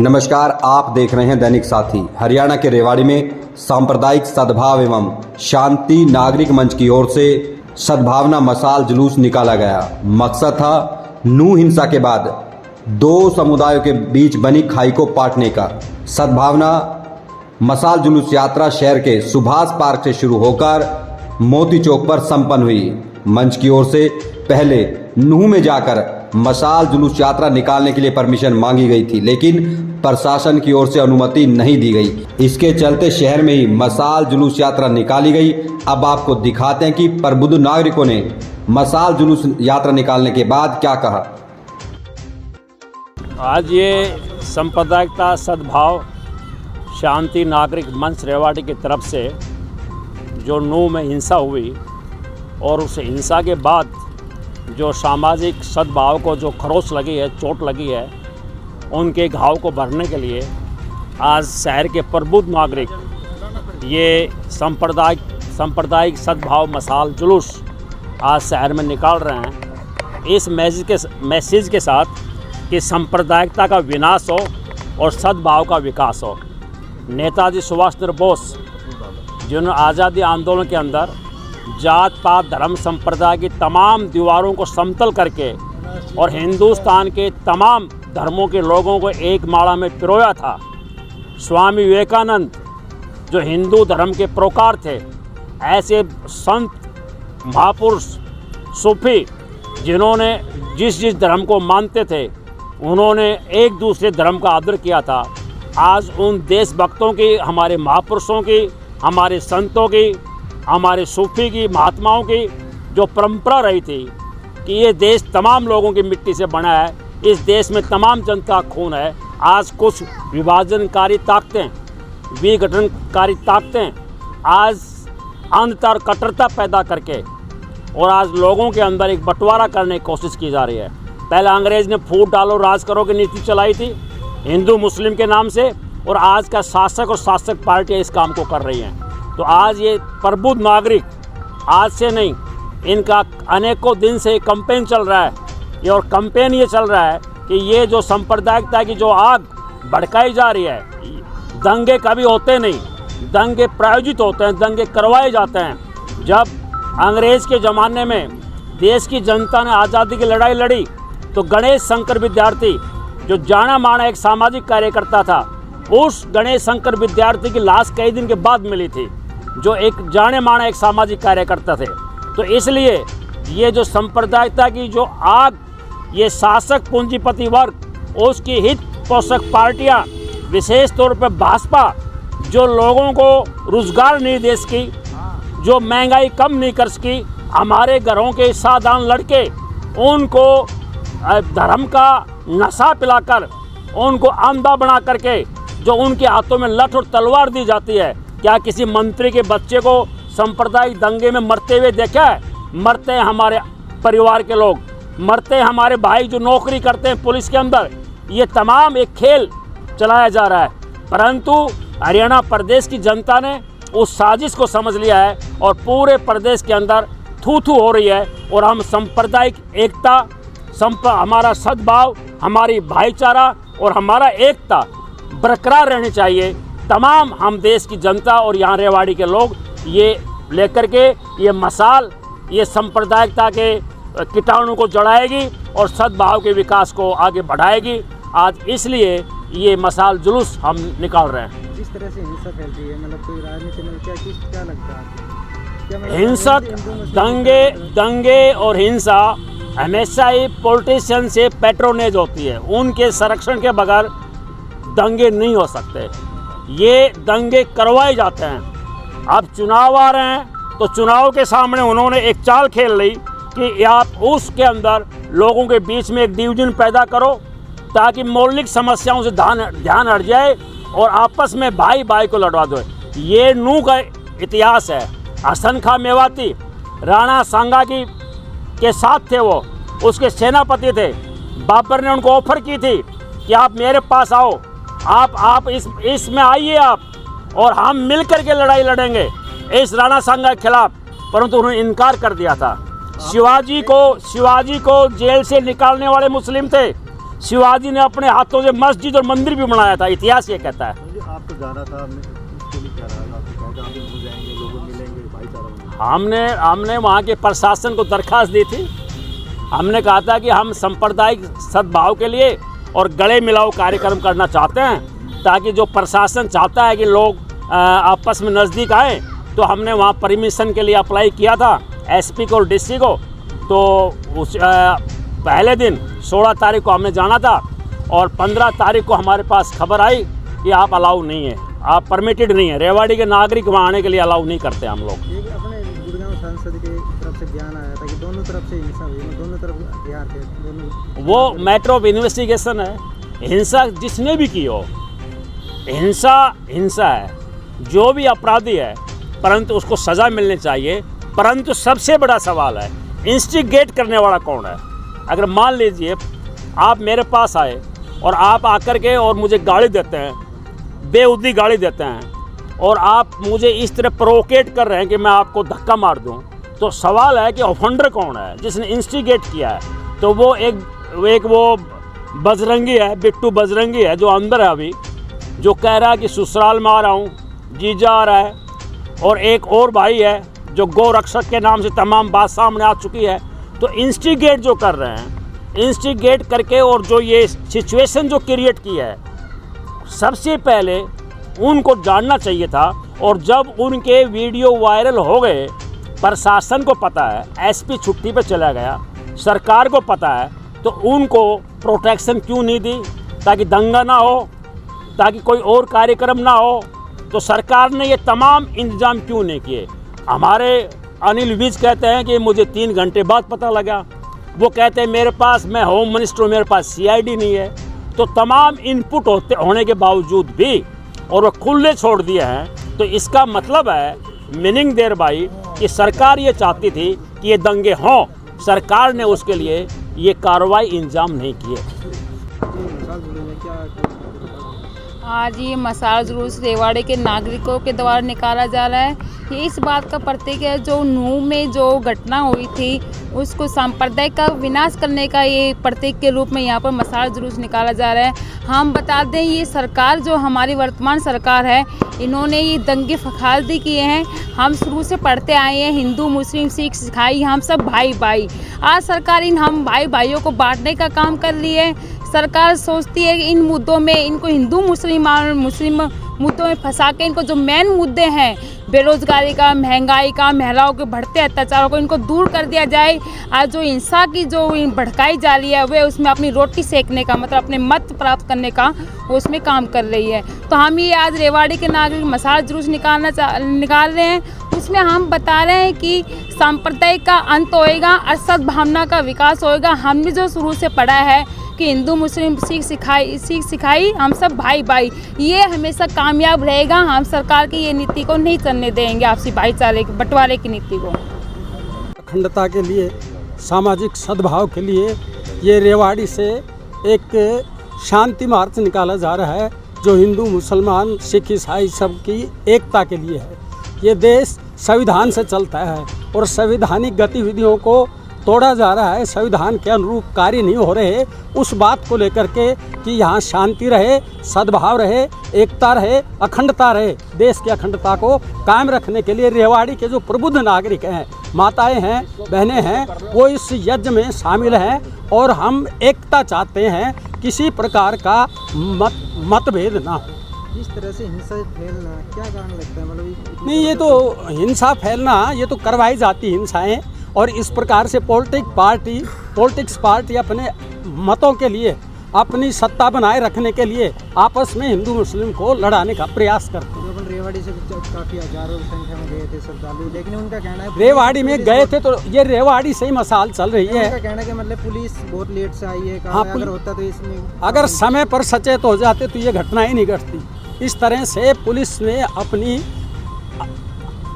नमस्कार, आप देख रहे हैं दैनिक साथी। हरियाणा के रेवाड़ी में सांप्रदायिक सद्भाव एवं शांति नागरिक मंच की ओर से सद्भावना मशाल जुलूस निकाला गया। मकसद था नूह हिंसा के बाद दो समुदायों के बीच बनी खाई को पाटने का। सद्भावना मशाल जुलूस यात्रा शहर के सुभाष पार्क से शुरू होकर मोती चौक पर संपन्न हुई। मंच की ओर से पहले नूह में जाकर मशाल जुलूस यात्रा निकालने के लिए परमिशन मांगी गई थी, लेकिन प्रशासन की ओर से अनुमति नहीं दी गई। इसके चलते शहर में ही मशाल जुलूस यात्रा निकाली गई। अब आपको दिखाते हैं कि प्रबुद्ध नागरिकों ने मशाल जुलूस यात्रा निकालने के बाद क्या कहा। आज ये सांप्रदायिकता सद्भाव शांति नागरिक मंच रेवाड़ी की तरफ से जो नूह में हिंसा हुई और उस हिंसा के बाद जो सामाजिक सद्भाव को जो खरोच लगी है, चोट लगी है, उनके घाव को भरने के लिए आज शहर के प्रबुद्ध नागरिक ये सांप्रदायिक सद्भाव मशाल जुलूस आज शहर में निकाल रहे हैं। इस मैसेज के साथ कि सांप्रदायिकता का विनाश हो और सद्भाव का विकास हो। नेताजी सुभाष चंद्र बोस जिन्होंने आज़ादी आंदोलन के अंदर जात पात धर्म संप्रदाय की तमाम दीवारों को समतल करके और हिंदुस्तान के तमाम धर्मों के लोगों को एक माला में पिरोया था। स्वामी विवेकानंद जो हिंदू धर्म के प्रोकार थे, ऐसे संत महापुरुष सूफी जिन्होंने जिस धर्म को मानते थे उन्होंने एक दूसरे धर्म का आदर किया था। आज उन देशभक्तों की, हमारे महापुरुषों की, हमारे संतों की, हमारे सूफी की, महात्माओं की जो परंपरा रही थी कि ये देश तमाम लोगों की मिट्टी से बना है, इस देश में तमाम जनता का खून है। आज कुछ विभाजनकारी ताकतें, विघटनकारी ताकतें आज अंधता और कट्टरता पैदा करके और आज लोगों के अंदर एक बंटवारा करने की कोशिश की जा रही है। पहले अंग्रेज़ ने फूट डालो राज करो की नीति चलाई थी हिंदू मुस्लिम के नाम से, और आज का शासक और शासक पार्टियाँ इस काम को कर रही हैं। तो आज ये प्रबुद्ध नागरिक आज से नहीं, इनका अनेकों दिन से कैंपेन चल रहा है। और कैंपेन ये चल रहा है कि ये जो सांप्रदायिकता की जो आग भड़काई जा रही है, दंगे कभी होते नहीं, दंगे प्रायोजित होते हैं, दंगे करवाए जाते हैं। जब अंग्रेज़ के ज़माने में देश की जनता ने आज़ादी की लड़ाई लड़ी तो गणेश शंकर विद्यार्थी जो जाना माना एक सामाजिक कार्यकर्ता था, उस गणेश शंकर विद्यार्थी की लाश कई दिन के बाद मिली थी, जो एक जाने माना एक सामाजिक कार्यकर्ता थे। तो इसलिए ये जो सांप्रदायिकता की जो आग, ये शासक पूंजीपति वर्ग, उसकी हित पोषक पार्टियां, विशेष तौर पर भाजपा, जो लोगों को रोजगार नहीं दे सकी, जो महंगाई कम नहीं कर सकी, हमारे घरों के साधारण लड़के उनको धर्म का नशा पिलाकर उनको अंधा बना करके जो उनके हाथों में लठ और तलवार दी जाती है। क्या किसी मंत्री के बच्चे को सांप्रदायिक दंगे में मरते हुए देखा है? मरते हैं हमारे परिवार के लोग, मरते हैं हमारे भाई जो नौकरी करते हैं पुलिस के अंदर। ये तमाम एक खेल चलाया जा रहा है, परंतु हरियाणा प्रदेश की जनता ने उस साजिश को समझ लिया है और पूरे प्रदेश के अंदर थू थू हो रही है। और हम सांप्रदायिक एकता, हमारा सद्भाव, हमारी भाईचारा और हमारा एकता बरकरार रहनी चाहिए। तमाम हम देश की जनता और यहाँ रेवाड़ी के लोग ये लेकर के ये मशाल, ये सांप्रदायिकता के कीटाणु को जलाएगी और सद्भाव के विकास को आगे बढ़ाएगी। आज इसलिए ये मशाल जुलूस हम निकाल रहे हैं। जिस तरह से हिंसा फैल रही है, मतलब कोई राजनीति में क्या लगता है? हिंसक दंगे और हिंसा हमेशा ही पॉलिटिशियन से पैट्रोनेज होती है। उनके संरक्षण के बगैर दंगे नहीं हो सकते। ये दंगे करवाए जाते हैं। अब चुनाव आ रहे हैं तो चुनाव के सामने उन्होंने एक चाल खेल ली कि आप उसके अंदर लोगों के बीच में एक डिवीजन पैदा करो ताकि मौलिक समस्याओं से ध्यान हट जाए और आपस में भाई भाई को लड़वा दो। ये नूह का इतिहास है। हसन खां मेवाती राणा सांगा के साथ थे, वो उसके सेनापति थे। बाबर ने उनको ऑफर की थी कि आप मेरे पास आओ, आप इसमें आइए आप, और हम मिलकर के लड़ाई लड़ेंगे इस राणा सांगा के खिलाफ, परंतु उन्होंने इनकार कर दिया था। शिवाजी को जेल से निकालने वाले मुस्लिम थे। शिवाजी ने अपने हाथों से मस्जिद और मंदिर भी बनाया था, इतिहास ये कहता है। आपको जाना था, उसके लिए क्या रहा? आपको कहा कि हम जाएंगे, लोग मिलेंगे, भाईचारा। हमने वहाँ के प्रशासन को दरख्वास्त दी थी। हमने कहा था कि हम सांप्रदायिक सद्भाव के लिए और गले मिलाओ कार्यक्रम करना चाहते हैं, ताकि जो प्रशासन चाहता है कि लोग आपस में नज़दीक आएँ, तो हमने वहाँ परमिशन के लिए अप्लाई किया था एसपी को और डीसी को। तो उस पहले दिन 16 तारीख को हमने जाना था और 15 तारीख को हमारे पास खबर आई कि आप अलाउ नहीं है, आप परमिटेड नहीं है, रेवाड़ी के नागरिक वहाँ आने के लिए अलाउ नहीं करते हम लोग। ये अपने गुड़गांव सांसद की तरफ से बयान आया था कि दोनों तरफ से हिंसा हुई, दोनों तरफ हथियार थे, दोनों। वो मैटर ऑफ इन्वेस्टिगेशन है। हिंसा जिसने भी की हो, हिंसा है, जो भी अपराधी है, परंतु उसको सज़ा मिलनी चाहिए। परंतु सबसे बड़ा सवाल है इंस्टिगेट करने वाला कौन है। अगर मान लीजिए आप मेरे पास आए और आप आकर के और मुझे गाड़ी देते हैं, बेउद्दी गाड़ी देते हैं, और आप मुझे इस तरह प्रोवोकेट कर रहे हैं कि मैं आपको धक्का मार दूं, तो सवाल है कि ऑफेंडर कौन है जिसने इंस्टिगेट किया है। तो वो एक वो बजरंगी है, बिट्टू बजरंगी है, जो अंदर है अभी, जो कह रहा है कि ससुराल में आ रहा हूँ, जीजा आ रहा है। और एक और भाई है जो गौ रक्षक के नाम से तमाम बात सामने आ चुकी है। तो इंस्टिगेट जो कर रहे हैं, इंस्टिगेट करके और जो ये सिचुएशन जो क्रिएट की है, सबसे पहले उनको जानना चाहिए था। और जब उनके वीडियो वायरल हो गए, प्रशासन को पता है, एसपी छुट्टी पे चला गया, सरकार को पता है, तो उनको प्रोटेक्शन क्यों नहीं दी, ताकि दंगा ना हो, ताकि कोई और कार्यक्रम ना हो। तो सरकार ने ये तमाम इंतजाम क्यों नहीं किए। हमारे अनिल विज कहते हैं कि मुझे 3 घंटे बाद पता लगा। वो कहते हैं मेरे पास, मैं होम मिनिस्टर हूँ, मेरे पास सीआईडी नहीं है। तो तमाम इनपुट होने के बावजूद भी और वो खुले छोड़ दिए हैं। तो इसका मतलब है, मीनिंग देयर बाई, कि सरकार ये चाहती थी कि ये दंगे हों, सरकार ने उसके लिए ये कार्रवाई इंतजाम नहीं किए। आज ये मसाल जुलूस रेवाड़ी के नागरिकों के द्वारा निकाला जा रहा है। ये इस बात का प्रतीक है, जो नूह में जो घटना हुई थी उसको संप्रदाय का विनाश करने का ये प्रतीक के रूप में यहाँ पर मसाल जुलूस निकाला जा रहा है। हम बता दें, ये सरकार जो हमारी वर्तमान सरकार है, इन्होंने ये दंगे फसादी किए हैं। हम शुरू से पढ़ते आए हैं, हिंदू मुस्लिम सिख ईसाई हम सब भाई भाई। आज सरकार हम भाई भाइयों को बांटने का काम कर रही है। सरकार सोचती है कि इन मुद्दों में इनको हिंदू मुस्लिम मुद्दों में फंसा के इनको जो मेन मुद्दे हैं, बेरोजगारी का, महंगाई का, महिलाओं के बढ़ते अत्याचारों को, इनको दूर कर दिया जाए। आज जो हिंसा की जो भड़काई जा रही है, वे उसमें अपनी रोटी सेकने का, मतलब अपने मत प्राप्त करने का वो उसमें काम कर रही है। तो हम ये आज रेवाड़ी के नागरिक मसाल जुलूस निकाल रहे हैं। उसमें हम बता रहे हैं कि सांप्रदायिक का अंत होएगा और सद्भावना का विकास होएगा। हमने जो शुरू से पढ़ा है कि हिंदू मुस्लिम सिख सिखाई हम सब भाई भाई, ये हमेशा कामयाब रहेगा। हम सरकार की ये नीति को नहीं चलने देंगे, आपसी भाईचारे के बंटवारे की नीति को। अखंडता के लिए, सामाजिक सद्भाव के लिए ये रेवाड़ी से एक शांति मार्च निकाला जा रहा है, जो हिंदू मुसलमान सिख ईसाई सब की एकता के लिए है। ये देश संविधान से चलता है और संवैधानिक गतिविधियों को तोड़ा जा रहा है, संविधान के अनुरूप कार्य नहीं हो रहे। उस बात को लेकर के कि यहाँ शांति रहे, सद्भाव रहे, एकता रहे, अखंडता रहे, देश की अखंडता को कायम रखने के लिए रेवाड़ी के जो प्रबुद्ध नागरिक हैं, माताएं हैं, बहनें हैं, वो इस यज्ञ में शामिल हैं। और हम एकता चाहते हैं, किसी प्रकार का मतभेद ना हो। इस तरह से हिंसा फैलना क्या कारण लगता है? मतलब नहीं, ये तो हिंसा फैलना, ये तो करवाई जाती हिंसाएं। और इस प्रकार से पॉलिटिक्स पार्टी अपने मतों के लिए, अपनी सत्ता बनाए रखने के लिए आपस में हिंदू मुस्लिम को लड़ाने का प्रयास करते हैं। अपन रेवाड़ी से काफ़ी हजारों संख्या में गए थे श्रद्धालु, लेकिन उनका कहना है रेवाड़ी में गए थे, तो ये रेवाड़ी से ही मसाल चल रही है। उनका कहना है कि मतलब पुलिस बहुत लेट से आई है। हाँ, अगर होता तो इसमें, अगर समय पर सचेत हो जाते तो ये घटना ही नहीं घटती। इस तरह से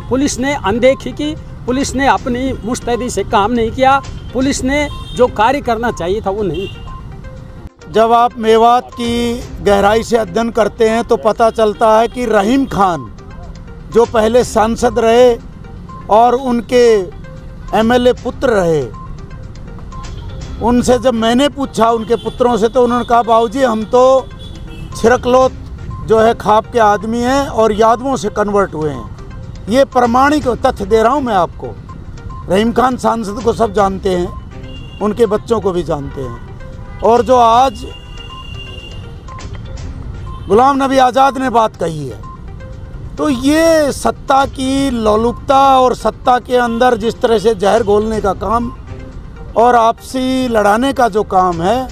पुलिस ने अनदेखी की, पुलिस ने अपनी मुस्तैदी से काम नहीं किया, पुलिस ने जो कार्य करना चाहिए था वो नहीं किया। जब आप मेवात की गहराई से अध्ययन करते हैं तो पता चलता है कि रहीम खान जो पहले सांसद रहे और उनके एमएलए पुत्र रहे, उनसे जब मैंने पूछा उनके पुत्रों से तो उन्होंने कहा बाबूजी हम तो छिरकलोत जो है खाप के आदमी हैं और यादवों से कन्वर्ट हुए हैं। ये प्रमाणिक तथ्य दे रहा हूँ मैं आपको। रहीम खान सांसद को सब जानते हैं, उनके बच्चों को भी जानते हैं। और जो आज गुलाम नबी आज़ाद ने बात कही है, तो ये सत्ता की लोलुपता और सत्ता के अंदर जिस तरह से जहर घोलने का काम और आपसी लड़ाने का जो काम है,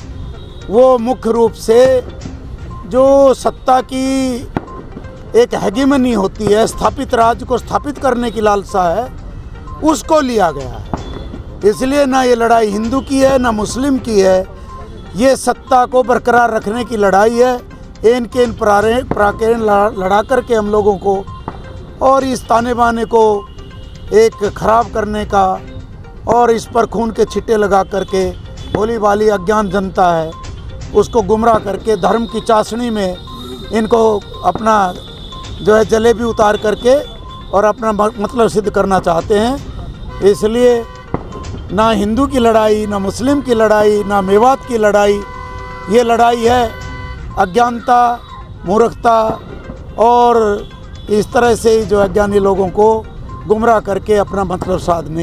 वो मुख्य रूप से जो सत्ता की एक हेगेमनी होती है, स्थापित राज्य को स्थापित करने की लालसा है, उसको लिया गया है। इसलिए ना ये लड़ाई हिंदू की है ना मुस्लिम की है, ये सत्ता को बरकरार रखने की लड़ाई है। इनके इन प्राकेरण लड़ा करके हम लोगों को और इस ताने बाने को एक ख़राब करने का और इस पर खून के छिट्टे लगा करके भोली भाली अज्ञान जनता है उसको गुमराह करके धर्म की चाशनी में इनको अपना जो है जलेबी उतार करके और अपना मतलब सिद्ध करना चाहते हैं। इसलिए ना हिंदू की लड़ाई, ना मुस्लिम की लड़ाई, ना मेवात की लड़ाई, ये लड़ाई है अज्ञानता, मूर्खता और इस तरह से जो अज्ञानी लोगों को गुमराह करके अपना मतलब साधने की।